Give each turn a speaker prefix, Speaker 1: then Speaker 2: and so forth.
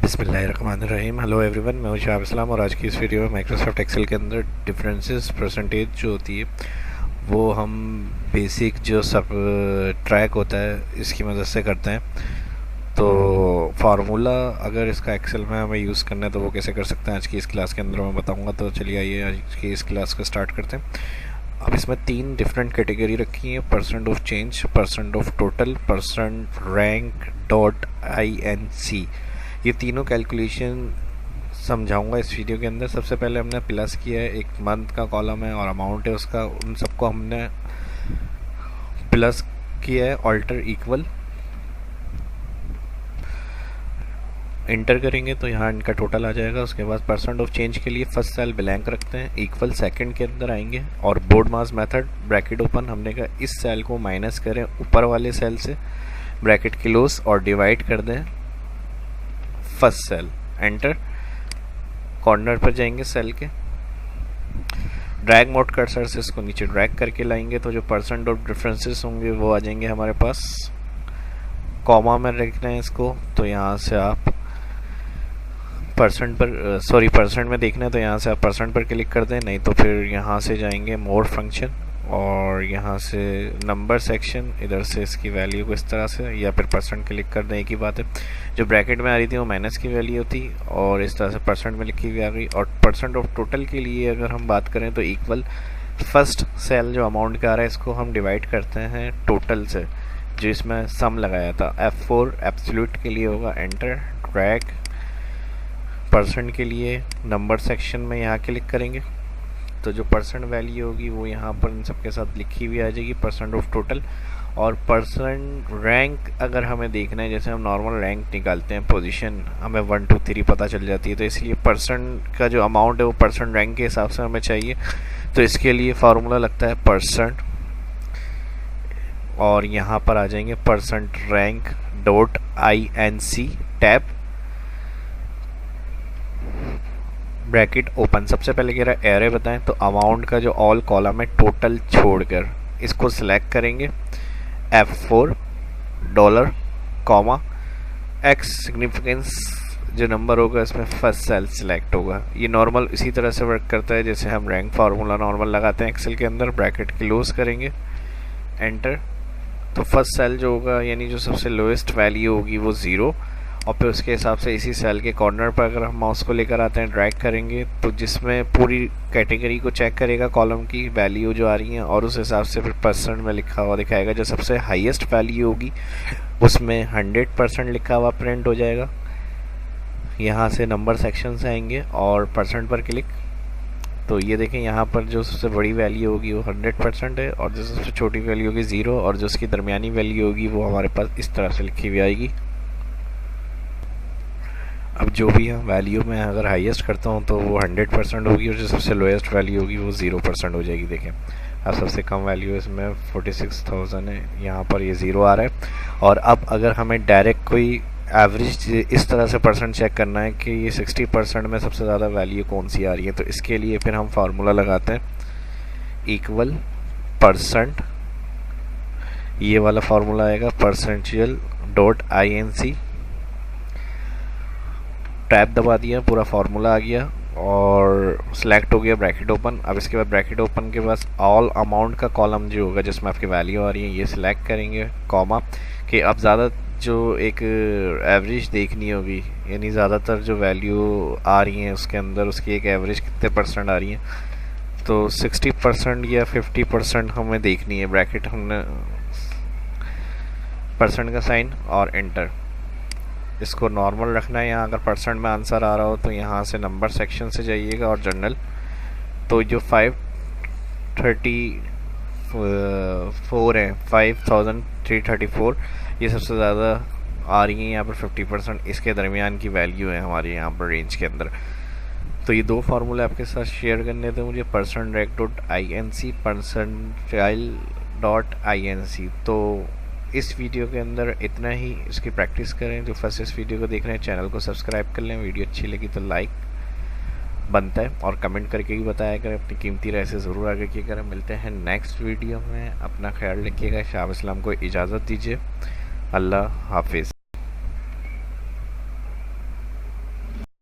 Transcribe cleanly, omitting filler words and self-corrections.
Speaker 1: बिस्मिल्लाहिर्रहमानिर्रहीम। Hello everyone, मैं हूं शाह इस्लाम और आज की इस वीडियो में माइक्रोसॉफ्ट एक्सेल के अंदर डिफरेंसेस परसेंटेज जो होती है वो हम बेसिक जो सब ट्रैक होता है इसकी मदद से करते हैं। तो फार्मूला अगर इसका एक्सेल में हमें यूज़ करना है तो वो कैसे कर सकते हैं आज की इस क्लास के अंदर मैं बताऊंगा। तो चलिए आइए आज की इस क्लास को स्टार्ट करते हैं। अब इसमें 3 डिफरेंट कैटेगरी रखी हैं: percent of change, percent of total, percent rank dot INC। ये तीनों कैलकुलेशन समझाऊंगा इस वीडियो के अंदर। सबसे पहले हमने प्लस किया है, एक मंथ का कॉलम है और अमाउंट है उसका, उन सबको हमने प्लस किया है। ऑल्टर इक्वल इंटर करेंगे तो यहाँ इनका टोटल आ जाएगा। उसके बाद परसेंट ऑफ चेंज के लिए फर्स्ट सेल ब्लैंक रखते हैं, इक्वल सेकंड के अंदर आएंगे और बोर्ड मास मेथड ब्रैकेट ओपन, हमने कहा इस सेल को माइनस करें ऊपर वाले सेल से, ब्रैकेट क्लोज और डिवाइड कर दें फर्स्ट सेल। एंटर, कॉर्नर पर जाएंगे सेल के, ड्रैग मोड कर्सर से इसको नीचे ड्रैग करके लाएंगे तो जो परसेंट ऑफ डिफरेंसेस होंगे वो आ जाएंगे हमारे पास। कॉमा में रखना है इसको तो यहाँ से आप परसेंट में देखना है तो यहाँ से आप परसेंट पर क्लिक कर दें, नहीं तो फिर यहाँ से जाएंगे मोर फंक्शन और यहाँ से नंबर सेक्शन, इधर से इसकी वैल्यू को इस तरह से या फिर परसेंट क्लिक कर दें। एक ही बात है, जो ब्रैकेट में आ रही थी वो माइनस की वैल्यू थी और इस तरह से परसेंट में लिखी हुई आ गई। और परसेंट ऑफ टोटल के लिए अगर हम बात करें तो इक्वल फर्स्ट सेल जो अमाउंट का आ रहा है इसको हम डिवाइड करते हैं टोटल से, जो इसमें सम लगाया था। F4 एब्सोल्यूट के लिए होगा। एंटर, ड्रैग, परसेंट के लिए नंबर सेक्शन में यहाँ क्लिक करेंगे तो जो परसेंट वैल्यू होगी वो यहाँ पर इन सब के साथ लिखी हुई आ जाएगी, परसेंट ऑफ टोटल। और परसेंट रैंक अगर हमें देखना है, जैसे हम नॉर्मल रैंक निकालते हैं, पोजीशन हमें 1 2 3 पता चल जाती है, तो इसलिए परसेंट का जो अमाउंट है वो परसेंट रैंक के हिसाब से हमें चाहिए। तो इसके लिए फार्मूला लगता है परसेंट और यहाँ पर आ जाएंगे percent rank dot INC tab, bracket open. सबसे पहले कह रहा है एरे बताएं तो अमाउंट का जो ऑल कॉलम है टोटल छोड़कर इसको सिलेक्ट करेंगे। F4 dollar comma X significance जो नंबर होगा इसमें फर्स्ट सेल सिलेक्ट होगा। ये नॉर्मल इसी तरह से वर्क करता है जैसे हम रैंक फार्मूला नॉर्मल लगाते हैं एक्सेल के अंदर। ब्रैकेट क्लोज करेंगे, एंटर, तो फर्स्ट सेल जो होगा यानी जो सबसे लोएस्ट वैल्यू होगी वो 0 और फिर उसके हिसाब से इसी सेल के कॉर्नर पर अगर हम माउस को लेकर आते हैं ड्रैग करेंगे तो जिसमें पूरी कैटेगरी को चेक करेगा कॉलम की वैल्यू जो आ रही है और उस हिसाब से फिर परसेंट में लिखा हुआ दिखाएगा। जो सबसे हाईएस्ट वैल्यू होगी उसमें 100% लिखा हुआ प्रिंट हो जाएगा। यहाँ से नंबर सेक्शन से आएंगे और परसेंट पर क्लिक, तो ये देखें यहाँ पर जो सबसे बड़ी वैल्यू होगी वो 100% है और जो सबसे छोटी वैल्यू होगी 0 और जो उसकी दरमियानी वैल्यू होगी वो हमारे पास इस तरह से लिखी हुई आएगी। अब जो भी है वैल्यू में अगर हाईएस्ट करता हूँ तो वो 100% होगी और जो सबसे लोएस्ट वैल्यू होगी वो 0% हो जाएगी। देखें अब सबसे कम वैल्यू इसमें 46,000 है, यहाँ पर ये 0 आ रहा है। और अब अगर हमें डायरेक्ट कोई एवरेज इस तरह से परसेंट चेक करना है कि ये 60% में सबसे ज़्यादा वैल्यू कौन सी आ रही है, तो इसके लिए फिर हम फार्मूला लगाते हैं इक्वल परसेंट, ये वाला फार्मूला आएगा परसेंटियल डॉट INC, टैब दबा दिया, पूरा फार्मूला आ गया और सिलेक्ट हो गया, ब्रैकेट ओपन। अब इसके बाद ब्रैकेट ओपन के बाद ऑल अमाउंट का कॉलम जो होगा जिसमें आपकी वैल्यू आ रही है ये सिलेक्ट करेंगे, कॉमा, कि अब ज़्यादा जो एक एवरेज देखनी होगी यानी ज़्यादातर जो वैल्यू आ रही है उसके अंदर उसकी एक एवरेज कितने परसेंट आ रही है, तो 60% या 50% हमें देखनी है। ब्रैकेट हमने परसेंट का साइन और एंटर, इसको नॉर्मल रखना है। यहाँ अगर परसेंट में आंसर आ रहा हो तो यहाँ से नंबर सेक्शन से जाइएगा और जनरल, तो जो 534 है 5334 ये सबसे ज़्यादा आ रही है यहाँ पर 50%, इसके दरमियान की वैल्यू है हमारे यहाँ पर रेंज के अंदर। तो ये 2 फार्मूले आपके साथ शेयर करने थे मुझे, percent rank dot INC, percentile dot INC। तो इस वीडियो के अंदर इतना ही, इसकी प्रैक्टिस करें। जो फर्स्ट इस वीडियो को देख रहे हैं चैनल को सब्सक्राइब कर लें, वीडियो अच्छी लगी तो लाइक बनता है और कमेंट करके भी बताया करें, अपनी कीमती राय से ज़रूर आगे किया करें। मिलते हैं नेक्स्ट वीडियो में, अपना ख्याल रखिएगा। शाह इस्लाम को इजाज़त दीजिए, अल्लाह हाफिज़।